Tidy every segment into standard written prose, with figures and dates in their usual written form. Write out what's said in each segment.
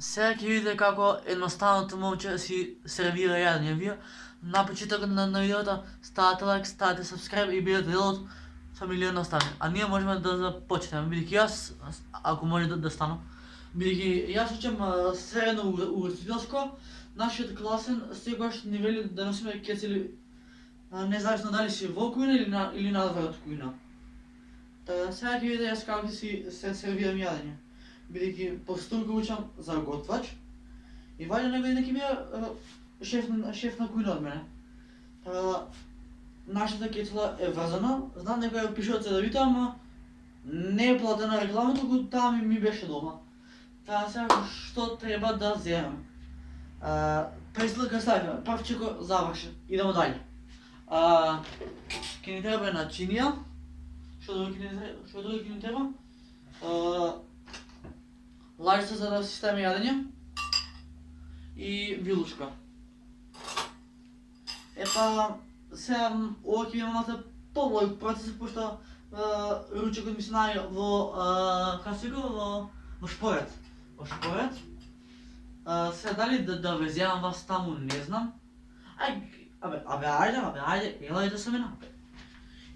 Сега ќе видите како едноставното момче си сервира јадење. Вие на почетокот на видеото ставате лайк, ставате subscribe и бидете дел од фамилија Остани. А ние можеме да започнеме, бидејќи јас, ако може да станам, бидејќи јас учам средно угостителско, нашиот класен секогаш ни вели да носиме кецели, независно дали си во кујна или надвор од кујна. Така сега ќе видите јас како ќе си се сервирам јадење. Бидејќи по струка учам за готвач и вајде некој ден ќе биде шеф на кујна од мене. Нашата кецела е врзана, знам дека ја пише од ЦДВ-то, ама не е платена реклама, туку таа ми беше дома. Сега што треба да земам? Преслика ставиме, првчеко завршен, идемо далje. Ќе ни треба начинија, што друго ќе ни треба? Лажица за да си ставиме јадење и вилушка. Сега ова ќе има малку подлог процес, пошто ручекот ми се најде во шпорет. Сега дали да везјавам вас таму, не знам. Ајде, елајте со мене.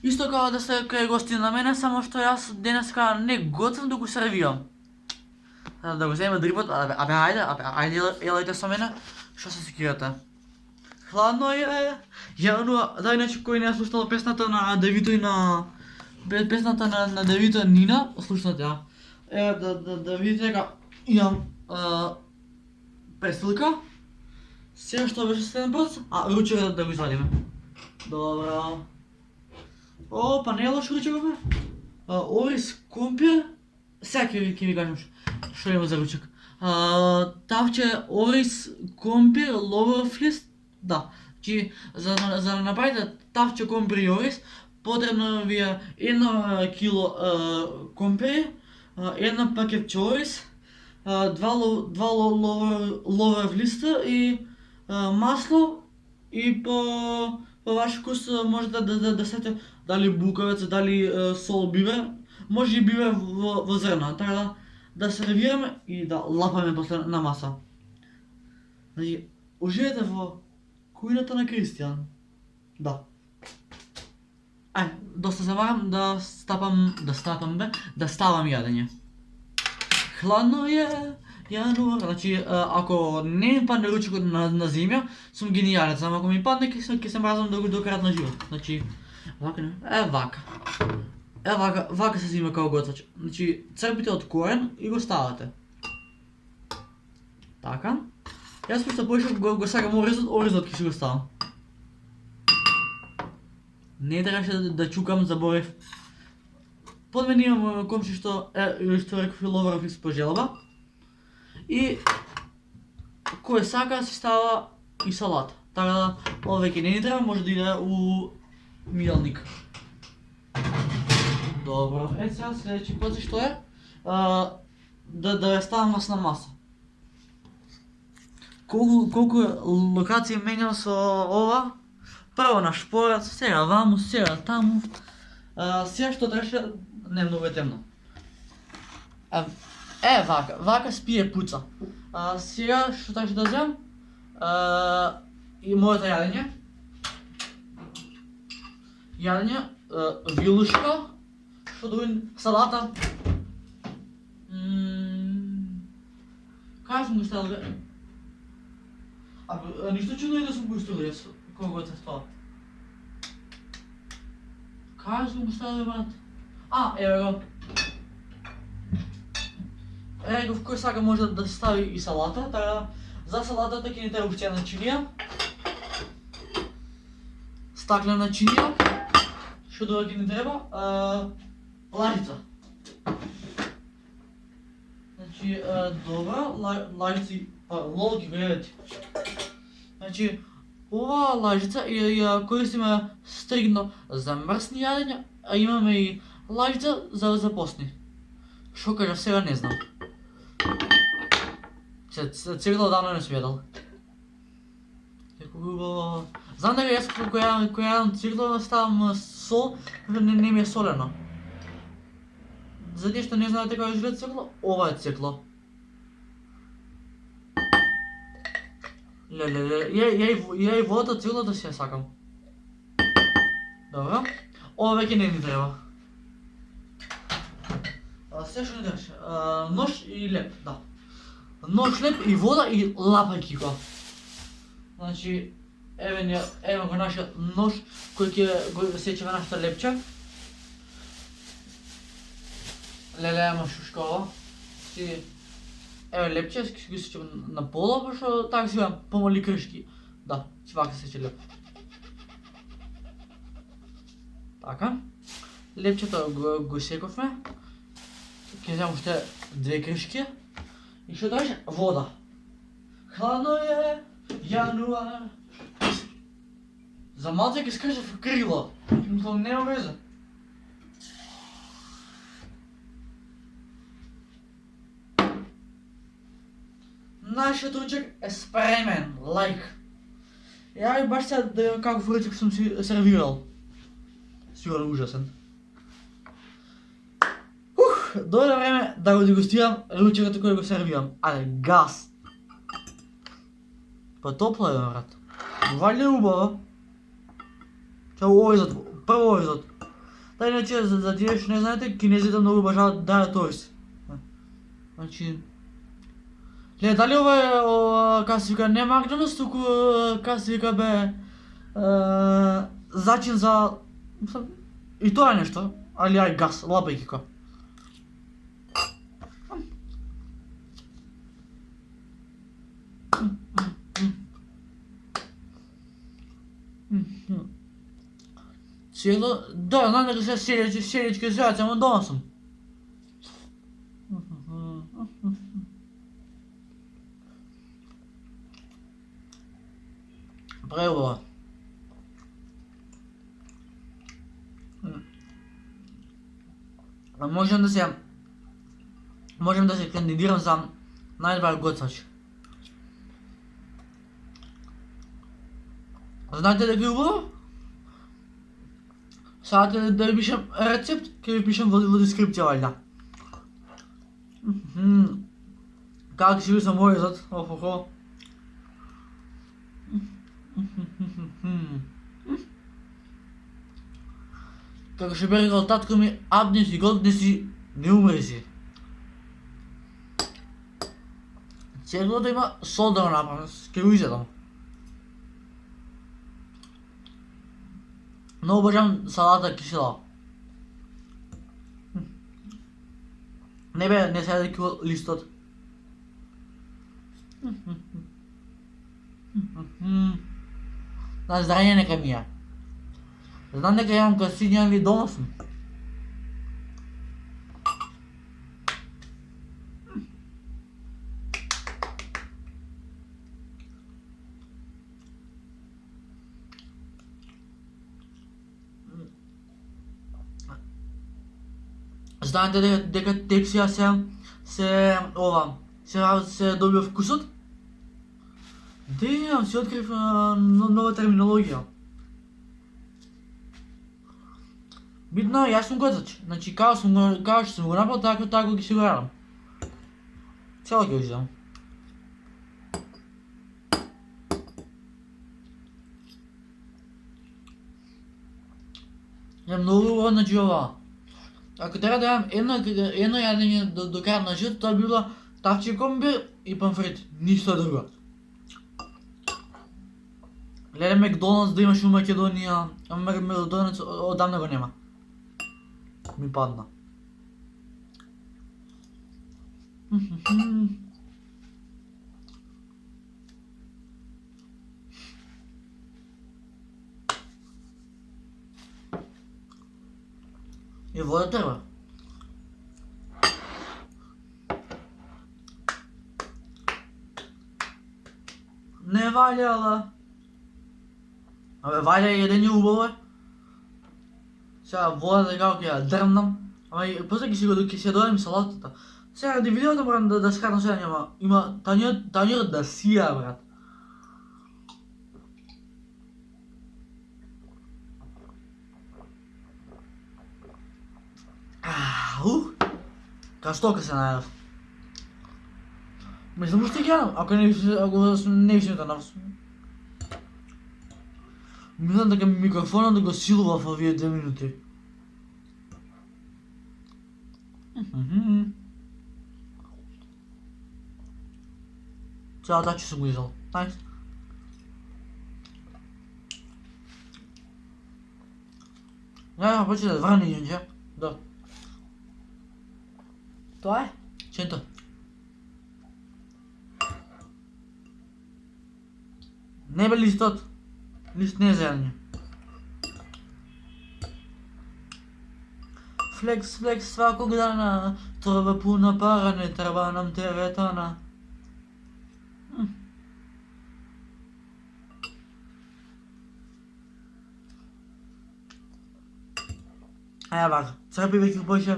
Исто како да сте кај гости на мене, само што јас денеска не готвам, туку сервирам. Да го земеме дрипот, ајде, елајте со мене, што се секирате. Хладно е, јавно, да, иначе кој не е слушнал песната на Девито и на... Песната на Девито и Нина, слушнате ја. Да видите дека имам пестилка. Сега што беше следен процес? Ручекот да го извадиме. Добро. Па не е лош ручекот бе. Ориз, компир. Сега ќе ви кажам што има за ручек. Тавче, ориз, компир, ловров лист. Да, значи за да направите тавче, компир и ориз, потребно ви е 1 кило компири, 1 пакетче ориз, 2 ловров листа и масло, и по ваш вкус можете да ставите дали буковец, дали сол, бивер, може и бивер во зрна, така да сервираме и да лапаме после на маса. Значи, уживете во кујната на Кристијан. Да. Доста забавам да ставам јадење. Хладно е, јануар, значи ако не ми падне ручекот на земја, сум генијалец, ама ако ми падне ќе се мразам до крајот на живот. Значи, вака се зима како готвач. Значи, црпите од корен и го ставате. Така. Јас пошто поише го сакам оризот ќе си го ставам. Не требаше да чукам, заборев. Под мене имам комши што реков и ловров лист по желба. И кој сака си става и салат. Така да ова веќе не ни треба, може да иде у мијалник. Добро, сега следеќи процес што е? Да ја ставам на маса. Колку локации менјам со ова? Прво на шпорат, сега ваму, сега таму. Сега што требаше, не многу е темно. Вака спие пуца. Сега што требаше да земам? И моето јадење, вилушка, што друго, салата. Кај сум го ставил бе? Ништо чудно е да сум го историја, кога готвев тоа. Кај сум го ставил брат? Еве го. Еве го, кој сака може да се стави и салата, така за салатата ќе ни треба уште една чинија. Стаклена чинија. Што друго ќе ни треба? Лажица. Значи, добро, лажици, лолки, гледате. Значи, ова лажица ја користиме стригно за мрсни јадења, а имаме и лажица за постни. Што кажа сега не знам. Цигла одавно не сум јадал. Знам дека јас која јадам цигла ставам сол, не ми е солено. За тие што не знаете како изгледа цекло, ова е цекло. Ја и водата целата си ја сакам. Добро. Ова веќе не ни треба. Се што ни требаше? Нож и леп, да. Нож, леп и вода и лапајкико. Значи, еве го нашиот нож кој ќе го сечеме нашето лепче. Леле, шушкова. Еве лепче, ќе го сечеме на пола, пошто така си имам помали кршки. Да, си вака сече леп. Така. Лепчето го сековме. Ќе земам уште 2 кршки. И што требаше? Вода. Хладно е, јануар. За малце ќе скажав крило. Мислам, нема веза. Нашиот ручек е спремен, лайк. Ја баш сега да видам каков ручек сум си сервирал. Сигурно ужасен. Дојде време да го дегустирам ручекот кој го сервирам. Ајде, газ. Па топло е, брат. Вали убаво. Чао ојзот, прво ојзот. Да, иначе, за тие што не знаете, кинезите многу обожаваат да дајат ојз. Значи... Гледа, дали ова е, как се вика, не Макдоналдс, туку, как се вика, бе... зачин за... И тоа е нешто, али ај газ, лапајкико. Цело... Да, знам дека се селечки зјац, ама дома сум. Преубаво. Можем да се кандидирам за најдобар готвач. Знаете дека е убаво? Сакате да ви пишем рецепт, ќе ви пишем во дескрипција, вајда. Как си ви сам ојзот, охохо. Како што би рекол татко ми, абдни си, голдни си, не умри си. Целото има сол да го направам, ке го изедам. Много обожавам салата кисела. Не бе, не сега да листот. На здрање нека ми е. Знам дека јавам касиња или дома сум. Знаете дека тексија се добива вкусот? Демам, си открив нова терминологија. Битно, јас сум готвач. Значи, како што сум го направил, така ги си го радам. Цело ќе го изедам. Е многу убаво, значи ова. Ако треба да јадам едно јадење до крај на живот, тоа би било тавче комбир и памфрит. Ништо друго. Леле Макдоналдс да имаш у Македонија, а Макдоналдс одамна го нема. Ми падна. И вода треба. Не валјала. Абе, валја једење убаво е. Сега водата како ќе ја дрмнам, ама и после ќе си ја додадам салатата. Сега ради видеото морам да скарам сега нема. Има тањерот да сија, брат. Ка стока се најдов. Мислам што ќе, ако не беше да навс. Мислам дека микрофонот да го силува во овие 2 минути. Цяла тачи сум го изел. Најс. Ја, почне да врани јунџа. Да. Тоа е? Ченто. Не бе листот. Лист не е зелен. Флекс, флекс сваког дана, треба пуна пара, не треба нам теретана. Аја вака, црпи веќе поише.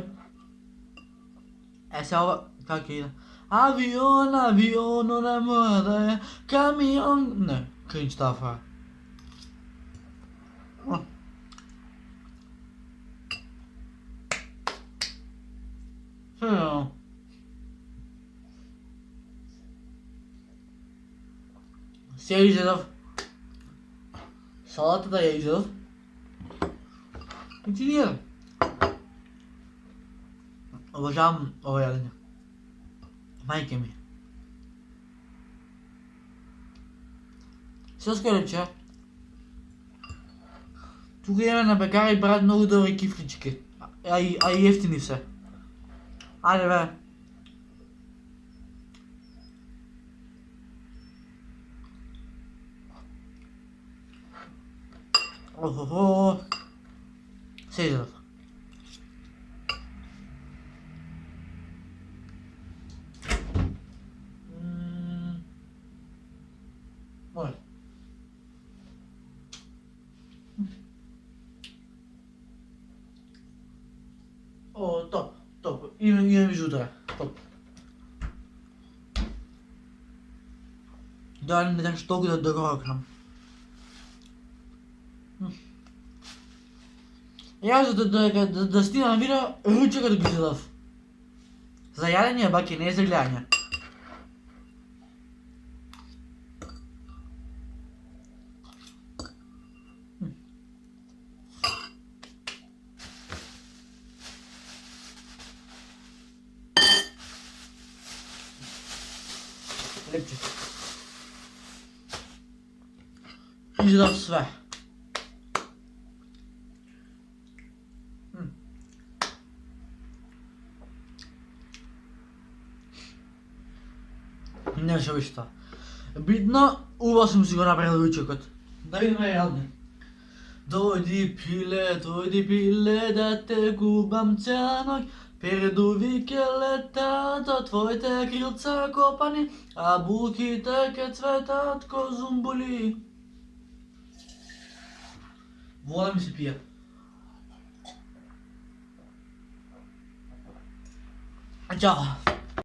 Се ова, како иде? Авион, авион, не мора да е камион. Не, кринч таа фара. Се ја изедов. Салатата ја изедов. И ти не јадам. Обожавам ова јадење. Мајке ми. Селско репче. Тука имаме на пекара и прават многу добри кифлички. А и ефтини се. Ајде бе. Охо. Се изедов. Може. О, топ. Имам жутра. Топ. Да, не даш толку да догоркнам. Јас да стигнам видео, ручекот го изедов. За јадење, баки, не за гледање. Лепче. Изедов све. Не ше виж тоа. Битно, ува сум си го направил ручекот. Да видиме јадне. Дојди пиле, да те губам цела ноќ. Пердуви ке летат од твоите крилца копани, а булките ке цветат ко зумбули. Вода ми се пие. Чао.